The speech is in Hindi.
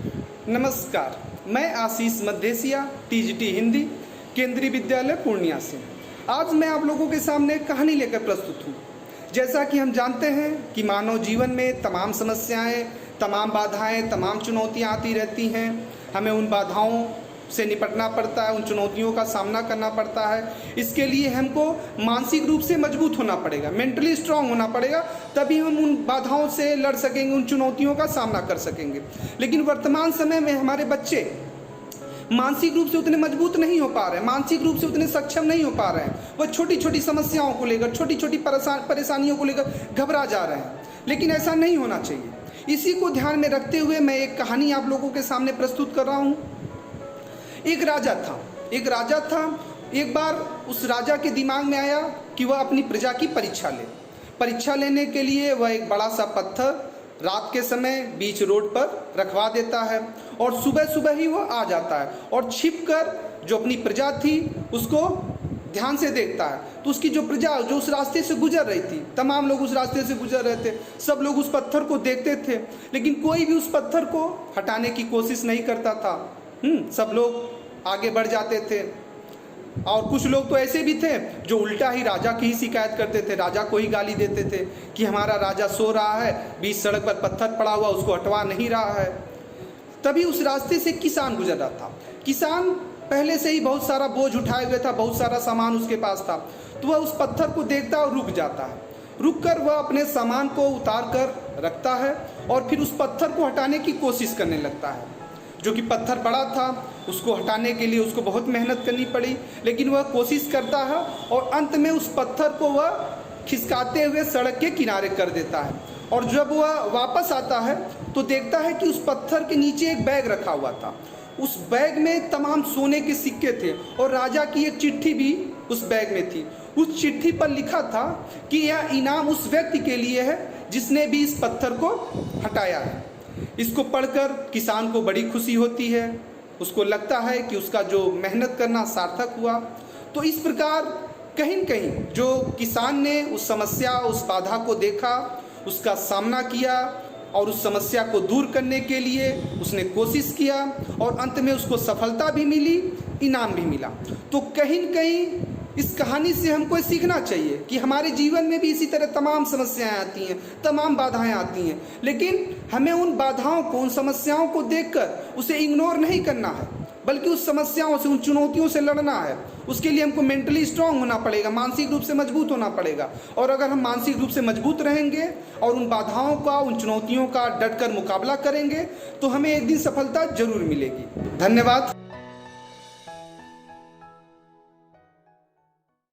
नमस्कार, मैं आशीष मद्धेसिया, टीजीटी हिंदी, केंद्रीय विद्यालय पूर्णिया से। आज मैं आप लोगों के सामने एक कहानी लेकर प्रस्तुत हूँ। जैसा कि हम जानते हैं कि मानव जीवन में तमाम समस्याएं, तमाम बाधाएं, तमाम चुनौतियां आती रहती हैं। हमें उन बाधाओं से निपटना पड़ता है, उन चुनौतियों का सामना करना पड़ता है। इसके लिए हमको मानसिक रूप से मजबूत होना पड़ेगा, मेंटली स्ट्रांग होना पड़ेगा, तभी हम उन बाधाओं से लड़ सकेंगे, उन चुनौतियों का सामना कर सकेंगे। लेकिन वर्तमान समय में हमारे बच्चे मानसिक रूप से उतने मजबूत नहीं हो पा रहे हैं, मानसिक रूप से उतने सक्षम नहीं हो पा रहे हैं। वह छोटी छोटी समस्याओं को लेकर, छोटी छोटी परेशानियों को लेकर घबरा जा रहे हैं। लेकिन ऐसा नहीं होना चाहिए। इसी को ध्यान में रखते हुए मैं एक कहानी आप लोगों के सामने प्रस्तुत कर रहा हूँ। एक राजा था। एक बार उस राजा के दिमाग में आया कि वह अपनी प्रजा की परीक्षा लेने के लिए वह एक बड़ा सा पत्थर रात के समय बीच रोड पर रखवा देता है और सुबह सुबह ही वह आ जाता है और छिपकर जो अपनी प्रजा थी उसको ध्यान से देखता है। तो उसकी जो प्रजा जो उस रास्ते से गुजर रही थी, तमाम लोग उस रास्ते से गुजर रहे थे, सब लोग उस पत्थर को देखते थे, लेकिन कोई भी उस पत्थर को हटाने की कोशिश नहीं करता था। सब लोग आगे बढ़ जाते थे और कुछ लोग तो ऐसे भी थे जो उल्टा ही राजा की ही शिकायत करते थे, राजा को ही गाली देते थे कि हमारा राजा सो रहा है, बीच सड़क पर पत्थर पड़ा हुआ, उसको हटवा नहीं रहा है। तभी उस रास्ते से किसान गुजर रहा था। किसान पहले से ही बहुत सारा बोझ उठाए हुए था, बहुत सारा सामान उसके पास था। तो वह उस पत्थर को देखता और रुक जाता है। रुक कर वह अपने सामान को उतार कर रखता है और फिर उस पत्थर को हटाने की कोशिश करने लगता है। जो कि पत्थर बड़ा था, उसको हटाने के लिए उसको बहुत मेहनत करनी पड़ी, लेकिन वह कोशिश करता है और अंत में उस पत्थर को वह खिसकाते हुए सड़क के किनारे कर देता है। और जब वह वापस आता है तो देखता है कि उस पत्थर के नीचे एक बैग रखा हुआ था। उस बैग में तमाम सोने के सिक्के थे और राजा की एक चिट्ठी भी उस बैग में थी। उस चिट्ठी पर लिखा था कि यह इनाम उस व्यक्ति के लिए है जिसने भी इस पत्थर को हटाया है। इसको पढ़कर किसान को बड़ी खुशी होती है, उसको लगता है कि उसका जो मेहनत करना सार्थक हुआ। तो इस प्रकार कहीं न कहीं जो किसान ने उस समस्या, उस बाधा को देखा, उसका सामना किया और उस समस्या को दूर करने के लिए उसने कोशिश किया और अंत में उसको सफलता भी मिली, इनाम भी मिला। तो कहीं न कहीं इस कहानी से हमको सीखना चाहिए कि हमारे जीवन में भी इसी तरह तमाम समस्याएं आती हैं, तमाम बाधाएं आती हैं, लेकिन हमें उन बाधाओं को, उन समस्याओं को देखकर उसे इग्नोर नहीं करना है, बल्कि उस समस्याओं से, उन चुनौतियों से लड़ना है। उसके लिए हमको मेंटली स्ट्रांग होना पड़ेगा, मानसिक रूप से मजबूत होना पड़ेगा। और अगर हम मानसिक रूप से मजबूत रहेंगे और उन बाधाओं का, उन चुनौतियों का डटकर मुकाबला करेंगे तो हमें एक दिन सफलता जरूर मिलेगी। धन्यवाद।